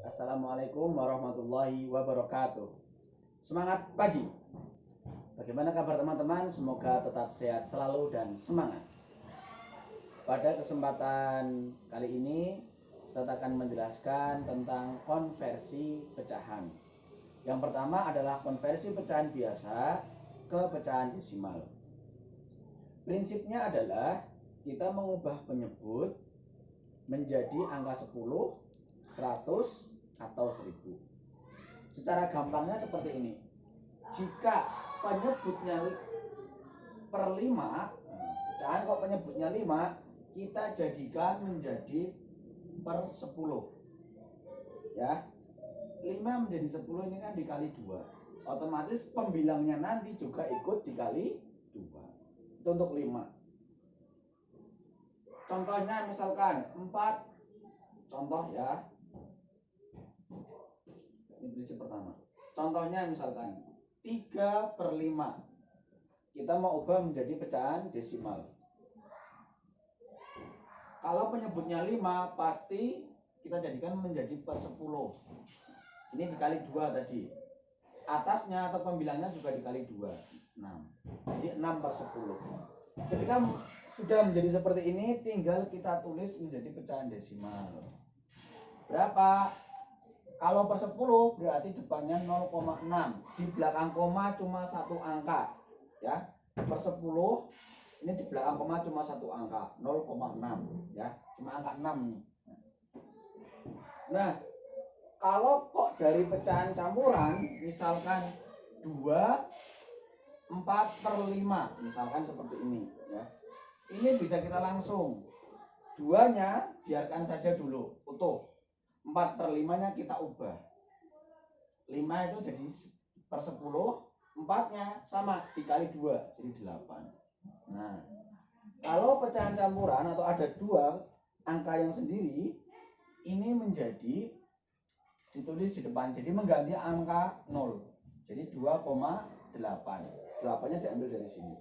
Assalamualaikum warahmatullahi wabarakatuh. Semangat pagi. Bagaimana kabar teman-teman? Semoga tetap sehat selalu dan semangat. Pada kesempatan kali ini Ustaz akan menjelaskan tentang konversi pecahan. Yang pertama adalah konversi pecahan biasa ke pecahan desimal. Prinsipnya adalah kita mengubah penyebut menjadi angka 10, 100 atau 1000. Secara gampangnya seperti ini. Jika penyebutnya per 5, pecahan kok penyebutnya 5, kita jadikan menjadi per 10. Ya. 5 menjadi 10 ini kan dikali 2. Otomatis pembilangnya nanti juga ikut dikali 2. Itu untuk 5. Contohnya misalkan 4. Contoh ya. Ini prinsip pertama. Contohnya misalkan 3/5. Kita mau ubah menjadi pecahan desimal. Kalau penyebutnya 5, pasti kita jadikan menjadi per 10. Ini dikali 2 tadi. Atasnya atau pembilangnya juga dikali 2. 6. Jadi 6/10. Ketika sudah menjadi seperti ini, tinggal kita tulis menjadi pecahan desimal. Berapa? Kalau per 10 berarti depannya 0,6. Di belakang koma cuma satu angka. Ya. Per 10 ini di belakang koma cuma satu angka, 0,6 ya. Cuma angka 6 nih. Nah, kalau kok dari pecahan campuran misalkan 2, 4/5 misalkan seperti ini ya. Ini bisa kita langsung. 2-nya biarkan saja dulu utuh. 4/5-nya kita ubah. 5 itu jadi per 10, 4-nya sama dikali 2 jadi 8. Nah, kalau pecahan campuran atau ada 2 angka yang sendiri, ini menjadi ditulis di depan, jadi mengganti angka 0. Jadi 2,8. 8-nya diambil dari sini.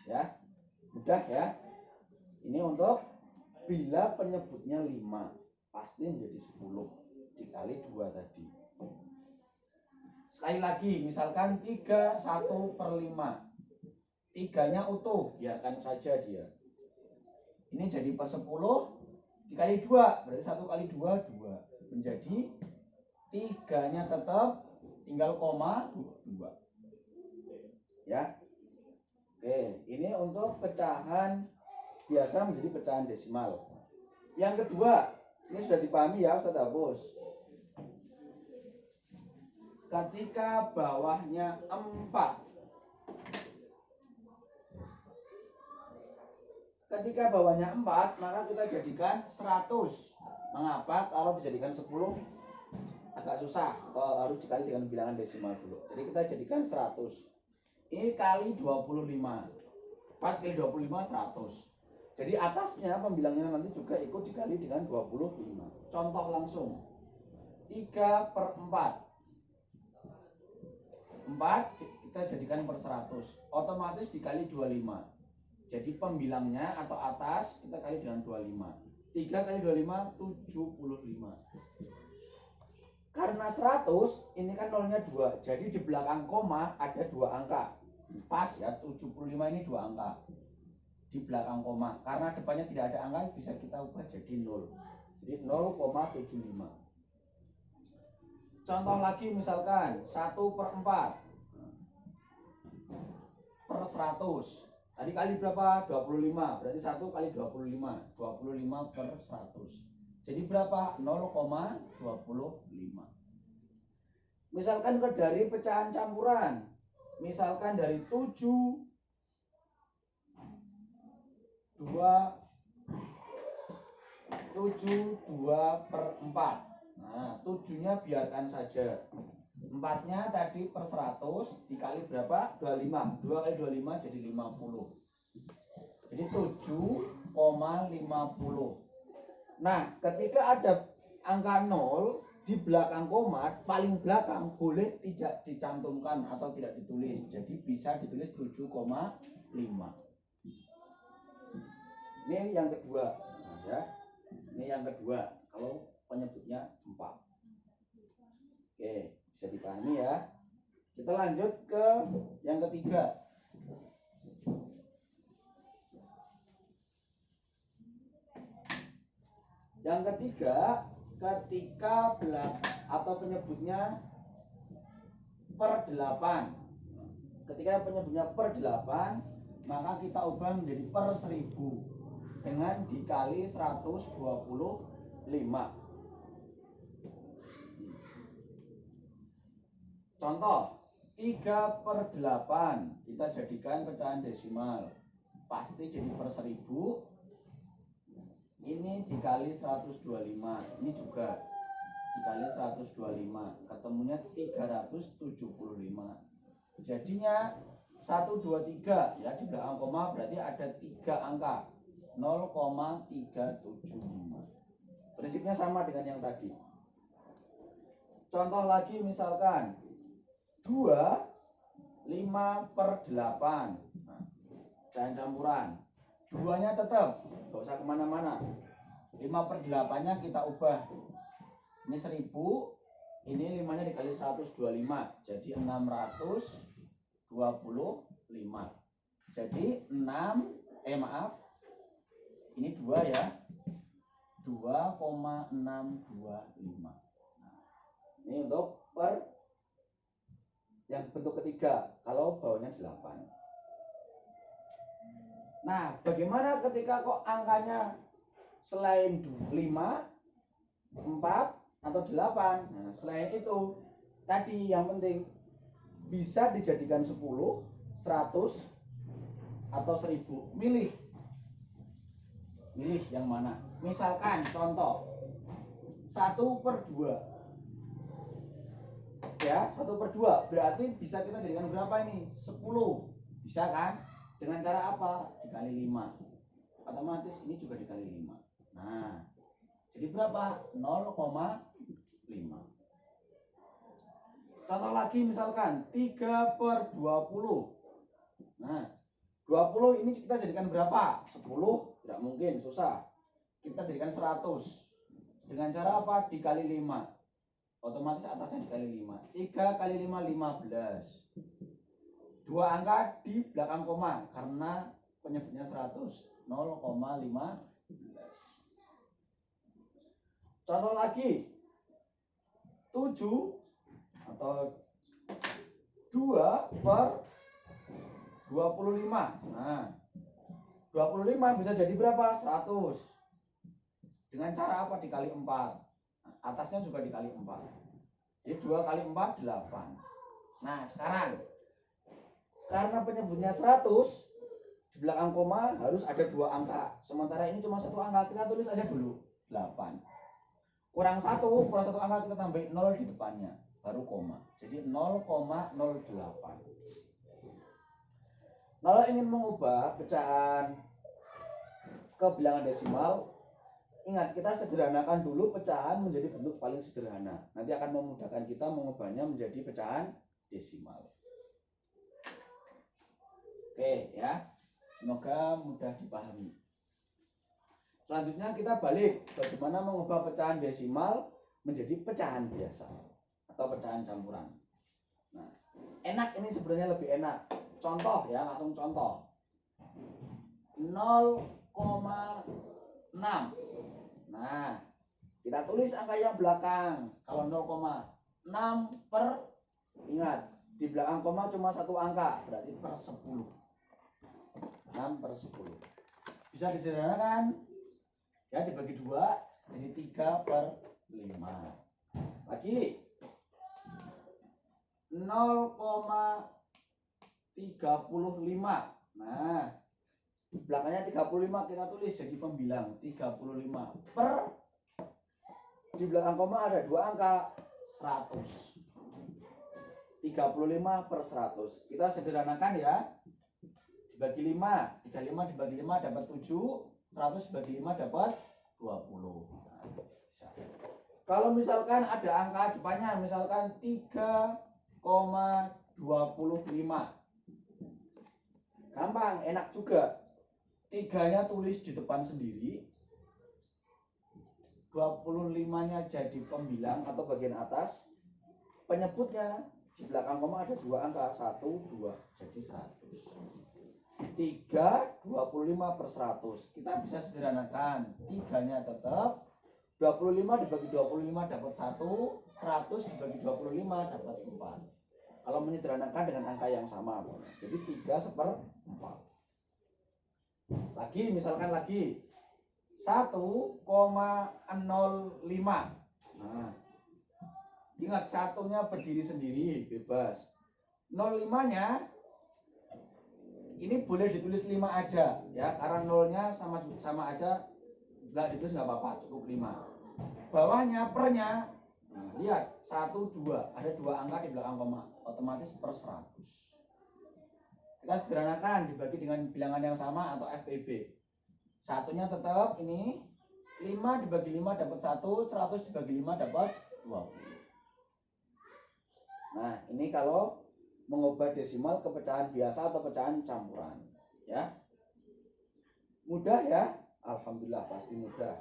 Ya. Mudah ya. Ini untuk bila penyebutnya 5, pasti menjadi 10 dikali 2 tadi. Sekali lagi, misalkan 3/1/5. 3-nya utuh, biarkan saja dia. Ini jadi per 10 dikali 2, berarti 1 kali 2, 2. Menjadi 3-nya tetap tinggal koma 2. Ya. Oke, ini untuk pecahan biasa menjadi pecahan desimal. Yang kedua, ini sudah dipahami ya, Ustaz hapus. Ketika bawahnya 4. Ketika bawahnya 4, maka kita jadikan 100. Mengapa? Kalau dijadikan 10 agak susah, atau harus dikali dengan bilangan desimal dulu. Jadi kita jadikan 100. Ini kali 25. 4 kali 25, 100. Jadi atasnya pembilangnya nanti juga ikut dikali dengan 25. Contoh langsung. 3/4. 4 kita jadikan per 100. Otomatis dikali 25. Jadi pembilangnya atau atas kita kali dengan 25. 3 kali 25, 75. Karena 100, ini kan nolnya 2. Jadi di belakang koma ada 2 angka. Pas ya, 75 ini 2 angka. Di belakang koma. Karena depannya tidak ada angka, bisa kita ubah jadi 0. Jadi 0,75. Contoh lagi misalkan 1/4 per 100. Tadi kali berapa? 25. Berarti 1 kali 25. 25 per 100. Jadi berapa? 0,25. Misalkan dari pecahan campuran. Misalkan dari 7, 2/4. Nah, 7-nya biarkan saja. 4-nya tadi per 100 dikali berapa? 25. 2 kali 25 jadi 50. Jadi 7,50. Nah, ketika ada angka 0 di belakang koma, paling belakang boleh tidak dicantumkan atau tidak ditulis. Jadi bisa ditulis 7,5. Ini yang kedua. Nah, ya. Ini yang kedua. Kalau penyebutnya 4. Oke, bisa dipahami ya. Kita lanjut ke yang ketiga. Yang ketiga, ketika atau penyebutnya per 8. Ketika penyebutnya per 8, maka kita ubah menjadi per 1000 dengan dikali 125. Contoh 3/8 kita jadikan pecahan desimal, pasti jadi per 1000. Ini dikali 125, ini juga dikali 125, ketemunya 375. Jadinya 1, 2, 3 ya, di belakang koma berarti ada 3 angka, 0,375. Prinsipnya sama dengan yang tadi. Contoh lagi misalkan 2, 5/8. Nah, pecahan campuran, 2-nya tetap gak usah kemana-mana. 5/8-nya kita ubah, ini 1000, ini 5-nya dikali 125, jadi 625. Jadi 6, ini 2 ya, 2,625. Ini untuk per yang bentuk ketiga, kalau bawahnya 8. Nah, bagaimana ketika kok angkanya selain 5, 4, atau 8? Nah, selain itu, tadi yang penting bisa dijadikan 10, 100, atau 1000. Milih yang mana. Misalkan contoh 1/2. Ya, 1/2 berarti bisa kita jadikan berapa ini? 10. Bisa kan? Dengan cara apa? Dikali 5. Otomatis ini juga dikali 5. Nah, jadi berapa? 0,5. Contoh lagi misalkan 3/20. Nah, 20 ini kita jadikan berapa? 10? Tidak mungkin, susah. Kita jadikan 100. Dengan cara apa? Dikali 5. Otomatis atasnya dikali 5. 3 kali 5, 15. 2 angka di belakang koma karena penyebutnya 100, 0,15. Contoh lagi 7 atau 2/25. Nah, 25 bisa jadi berapa? 100. Dengan cara apa? Dikali 4. Nah, atasnya juga dikali 4. Jadi 2 kali 4, 8. Nah, sekarang karena penyebutnya 100, di belakang koma harus ada 2 angka. Sementara ini cuma 1 angka, kita tulis aja dulu 8. Kurang 1 angka kita tambahin 0 di depannya, baru koma. Jadi 0,08. Kalau ingin mengubah pecahan ke bilangan desimal, ingat kita sederhanakan dulu pecahan menjadi bentuk paling sederhana. Nanti akan memudahkan kita mengubahnya menjadi pecahan desimal. Oke ya, semoga mudah dipahami. Selanjutnya kita balik bagaimana mengubah pecahan desimal menjadi pecahan biasa atau pecahan campuran. Nah, enak ini sebenarnya lebih enak. Contoh ya, langsung contoh. 0,6. Nah, kita tulis angka yang belakang. Kalau 0,6 per, ingat di belakang koma cuma 1 angka, berarti per 10. 6/10. Bisa disederhanakan ya, dibagi 2 jadi 3/5. Lagi 0,35. Nah, belakangnya 35 kita tulis jadi pembilang 35 per, di belakang koma ada 2 angka, 100. 35/100. Kita sederhanakan ya. Dibagi 5, 35 dibagi 5 dapat 7, 100 bagi 5 dapat 20. Nah, bisa. Kalau misalkan ada angka depannya, misalkan 3,25. Gampang, enak juga. 3-nya tulis di depan sendiri, 25-nya jadi pembilang atau bagian atas, penyebutnya di belakang koma ada dua angka, 1, 2, jadi 100. 3, 25 per 100. Kita bisa sederhanakan, 3-nya tetap 25 dibagi 25 dapat 1, 100 dibagi 25 dapat 4. Kalau menyederhanakan dengan angka yang sama, jadi 3/4. Lagi, misalkan lagi 1,05. Nah, ingat satunya berdiri sendiri, bebas. 05-nya ini boleh ditulis 5 aja ya, karena nolnya sama aja, nggak ditulis nggak apa-apa, cukup 5. Bawahnya pernya, nah, lihat 1, 2, ada 2 angka di belakang koma, otomatis per 100. Kita sederhanakan dibagi dengan bilangan yang sama atau FPB. Satunya tetap ini 5 dibagi 5 dapat 1, 100 dibagi 5 dapat 20. Nah, ini kalau mengubah desimal ke pecahan biasa atau pecahan campuran, ya. Mudah ya? Alhamdulillah, pasti mudah.